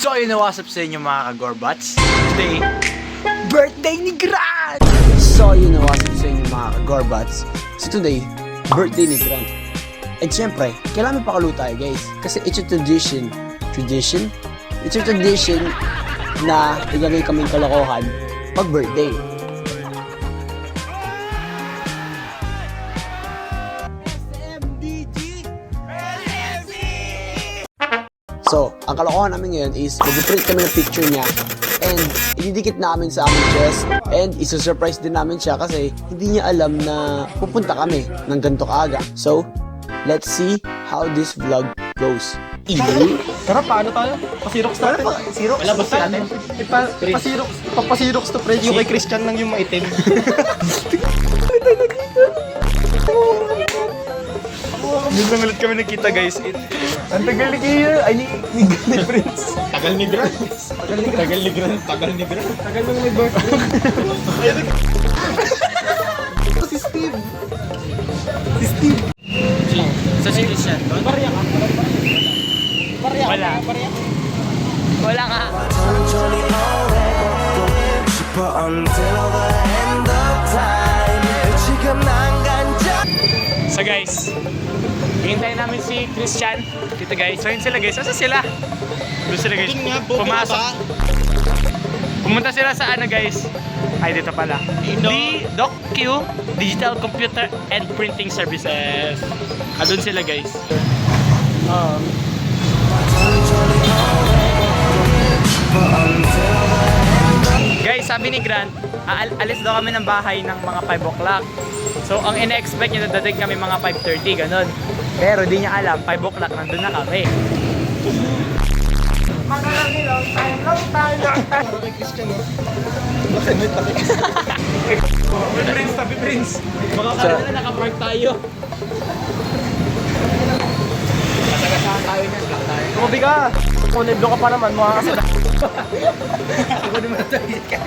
So yun na, what's up sa inyo mga kagorbats? Today, birthday ni Grant! So yun na, what's up sa inyo mga kagorbats? So today, birthday ni Grant. And syempre, kailangan pakalo tayo guys. Kasi it's a tradition. Tradition? It's a tradition na igagay kaming kalokohan pag birthday. So, ang kalokohan namin ngayon is mag-print kami ng picture niya and ididikit namin sa aming chest and isa-surprise din namin siya kasi hindi niya alam na pupunta kami ng ganito kaaga. So, let's see how this vlog goes. Tara, paano tayo? Pasirox natin. Pasirox? Wala ba natin? Pasirox. Papasirox to, Fred. Yung kay Christian lang yung maitim. Minsan ulit kami nakita guys. Ang tagal ni Kia. Ay, ni Prince. Tagal ni Grant. Tagal ni Grant. Tagal nung may birthday. Si Steve. Sa si Christian doon? Barya ka. Wala. Wala ka. So guys, hintayin namin si Christian dito guys. So yun sila guys. Asa sila? Doon sila guys. Pumasok. Pumunta sila sa ano guys. Ay dito pala. DocQ Digital Computer and Printing Services. Doon sila guys. Guys, sabi ni Grant, alis daw kami ng bahay ng mga 5 o'clock. So, ang ina-expect niya na dating kami mga 5:30, ganun. Pero di niya alam, 5 o'clock nandun na kami. Tabi Prince. Baka kala na nakapark tayo. Kasagasahan tayo niyan, black tayo. Tumabi ka. Kung neblo ka pa naman, mukha ka sa Ako naman tayo ka.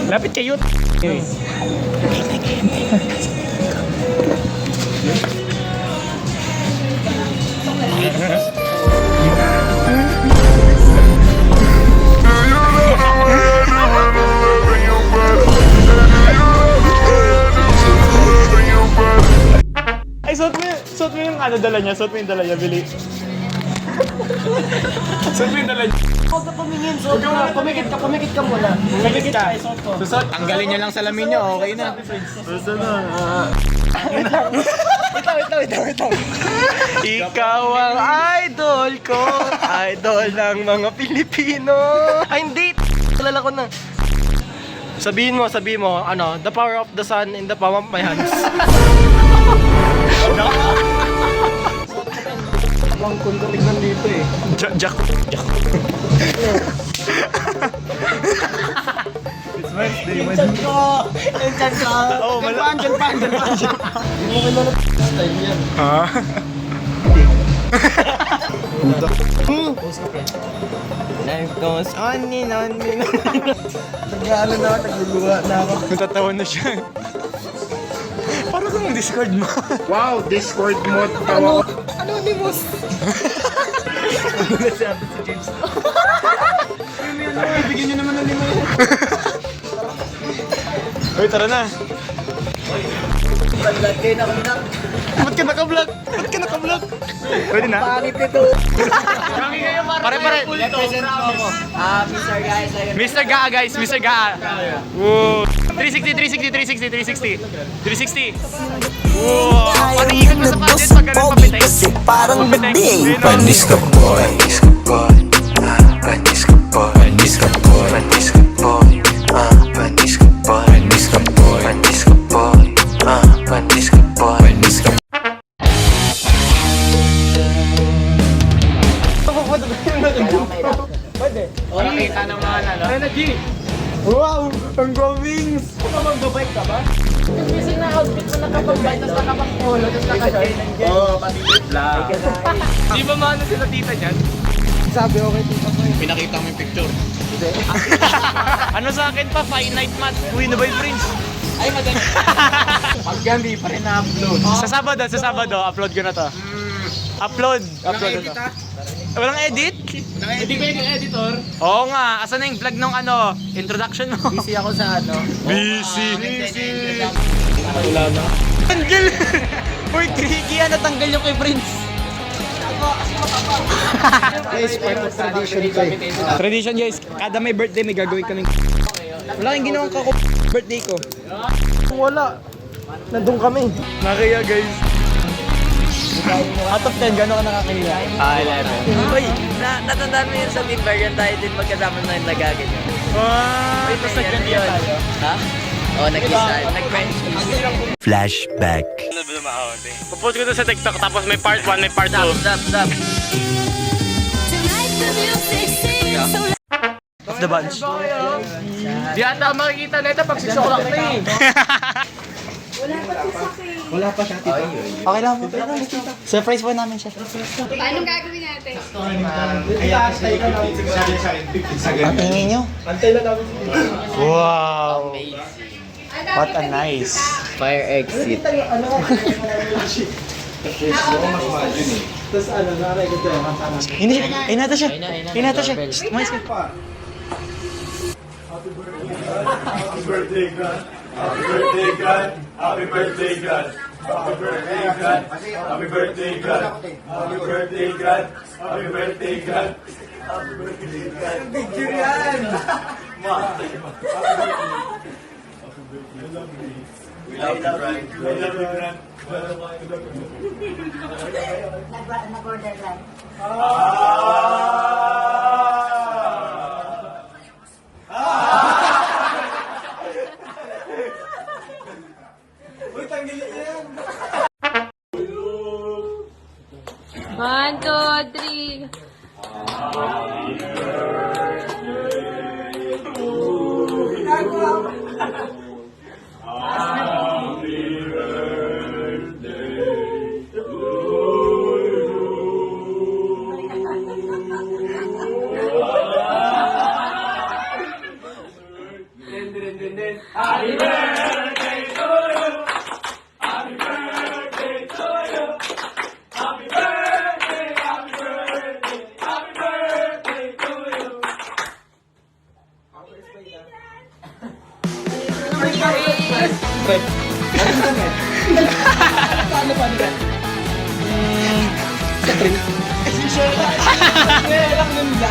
Lapit kayo. Ay, suot mo yung ano dala niya, suot mo yung dala niya, Billy. Suot mo yung dala niya. Huwag ka pumingin, so pumikit ka muna. Pumikit ka, isot ko. Susot, tanggalin niyo lang salamin niyo, okay na. Susot na. Wait lang. Ikaw ang idol ko, idol ng mga Pilipino. Ay, hindi! Kilala ko na. Sabihin mo, ano, the power of the sun in the palm of my hands. Langkon ko tignan dito eh. Jack. It's Wednesday, Enchant ko! Oh, Dyan pa. Hindi mo kilala style yan. Ha? Life goes on and on. Nag-aalo na ako, nagluluwa na ako. Natatawa na siya. Parang kung Discord mo. Wow, Discord mode tawa ko. Anonymous! Ano na si Ate si James? Bigyan nyo naman ng lima yan. Uy, tara na. Ba't ka naka-vlog? Pwede na? Pangit nito. Pare. Represent mo ako. Mr. Guys, ayun. Mr. Gaa guys, Mr. Gaa. Woo. 360. Wow. Paniikot mo sa budget pag ganun papitay. Parang gabi. Panis ka boy, panis ka boy, panis ka boy, panis ka boy, panis ka boy, panis ka boy, panis ka boy, panis ka boy, panis ka boy. Pwede. O, nakita ng mga ano. Energy! Wow! Ang wings! Magbabike ka ba? Yung missing na outfit na nakapag-bike, tapos nakapag-polo, tapos naka-join. Oo, patitip lang. Di ba maano sila tita dyan? Sabi, okay, tita ko eh. Pinakita mo yung picture. Ano sa akin pa, finite math. Uy, na ba yung Prince? Ay, madali. Pag hindi pa rin na-upload. Sa Sabado, upload ko na to. Upload. Walang edit? Hindi ba yung editor? Oo nga. Asan na yung vlog ng ano? Introduction mo? Busy ako sa ano. Busy. Wala na. Tanggal! Uy, tricky yan. Natanggal yung kay Prince. Guys, part of tradition ko eh. Tradition guys. Kada may birthday may gagawin kaming wala kang ginawang kako birthday ko. Wala. Nandun kami. Nakaya guys. Out of 10, gano'n ka nakakaya? 11. Uy, natandaan mo yun sa Team Bergen tayo din magkasama na yung nagaganyan. Ay, tapos nagkandiyan tayo. Ha? Oo, nag-French kiss. Flashback. Pupost ko to sa TikTok tapos may part 1, may part 2. Stop. Of the bunch. Di ata makikita na ito pag 6 o'clock na eh. Wala pa siya, tita. Okay lang. Surprise po namin siya. Anong gagawin natin? Patingin nyo. Wow. Ang What a dami nice. Fire exit. Tapos ano, nakakagod tayo. Hindi, inata siya. Inata siya. Mais ka. nag-order lang. One, two, three.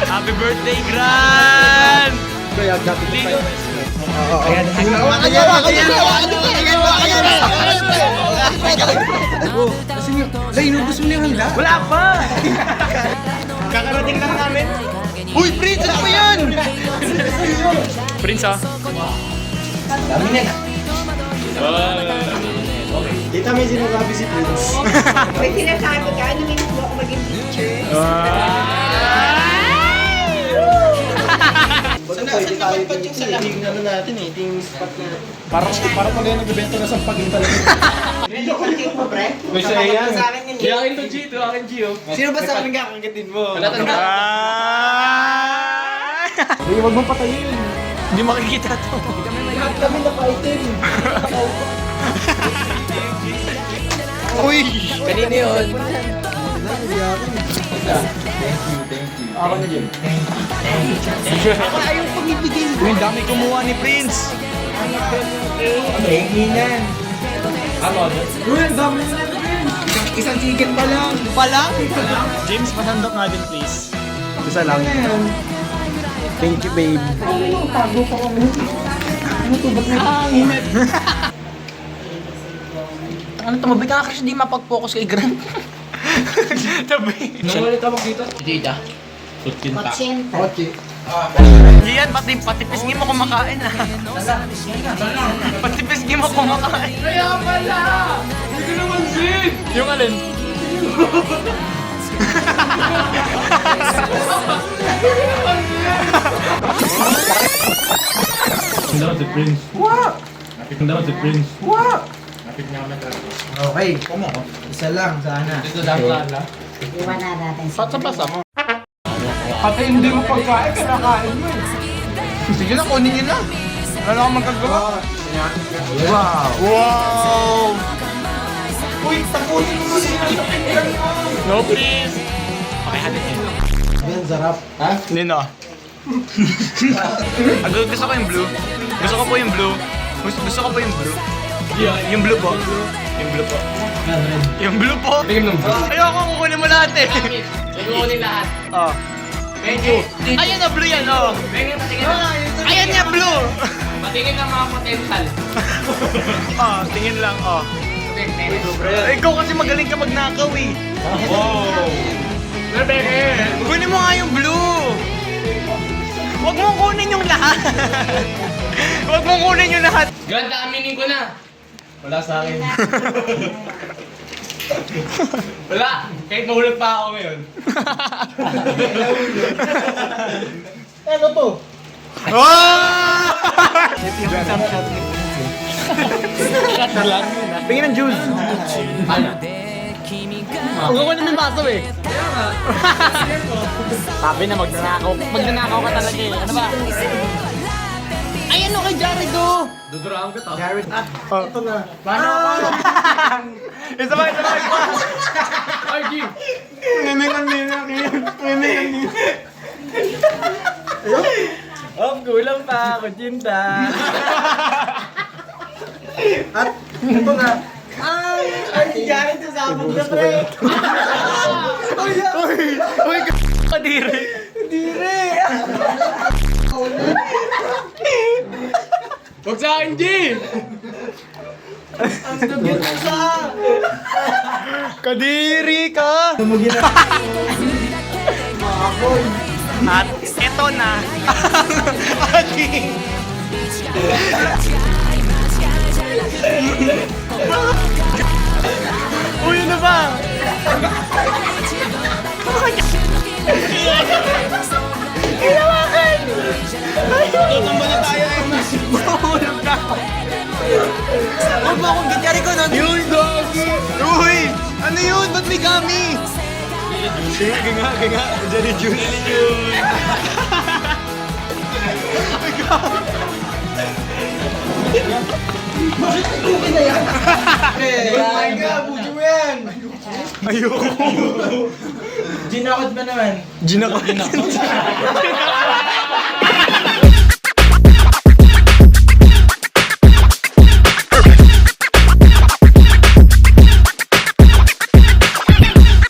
Happy birthday, Gran! Wala pa! Kakarating lang namin. Uy, Prince! Ano ba yan? Prince, ah. Dito may sinasabi si Prince. May sinasabi ka, ano minutes mo ako maging teacher? Pwede tayo dito eh. Ting ano natin eh, ting spot na. Parang pag kayo nagbibenta na sa paging talaga. Medyo konting mo, pre. May siya yan. Sa akin yun eh. Di akin to, G. Di akin, G, oh. Sino ba sa akin kakagatin mo? Uy, wag mong patayin. Hindi makikita to. Lahat kami naka-item. Uy! Kanino yun? Ako na dyan. Uy, ang dami kumuha ni Prince. Hingi yan. Uy, ang dami na natin. Isang chicken pa lang. Palang? James, pasandok nga din, please. Isa lang. Thank you, babe. Ano tumabi ka kasi di mapag-focus kay Grant. Tabi. Ulit tawag dito? Dita. Kotsenta. Okay. Yan, pati pisngi mo kumakain, ah. Pati pisngi mo kumakain. Kaya pala! Hindi ko naman sin! Yung alin? Daw the prince. What? Daw the prince. What? Okay. Isa lang, sana. Iwan na natin si Pasa-pasa mo. Pati hindi mo pagkain, kinakain mo eh. Sige na, kunin nyo na. Wala akong magagawa. Wow! Wow! Uy, tapusin mo siya. No, please. Okay, hatid niyo. Yan, sarap. Ha? Nino. Gusto ko yung blue. Gusto ko po yung blue. Gusto ko po yung blue. Yung blue po. Yung blue po. Yung blue po. Ayoko, kukunin mo lahat eh. Kukunin lahat. Oh. Medyo. Ayan na, blue yan, oh. Ayan na, blue. Patingin ng mga potential. Oh, tingin lang, oh. Ikaw kasi magaling ka magnakaw eh. Wow. Kunin mo nga yung blue. Huwag mong kunin yung lahat. Huwag mong kunin yung lahat. Ganda, aminin ko na. Wala sa akin. Wala. Kahit mahulog pa ako ngayon. Ano to? Tingin ng juice. Huwag ko naman baso eh. Sabi na magnanakaw. Magnanakaw ka talaga eh. Ano ba? Ay, ano kay Jared oh? Duduraan ko to. Jared, ito na. Paano ako? Isa ba? RG! Kulang pa ako, Jinta. At ito na. Ay, Jared yung sabog na pre. Uy, kadiri. Huwag sa akin, G! Kadiri ka. At eto na ang ating Uy, ano ba? Hinawakan! Tutamba na tayo eh. Mahulog na. Huwag mo akong gityari ko nun. Yun, doggy! Uy! Ano yun? Ba't may gami? Ganga. Jelly juice. Ay ka, bujo mo yan. Ayoko. Ginakot ba naman? Ginako.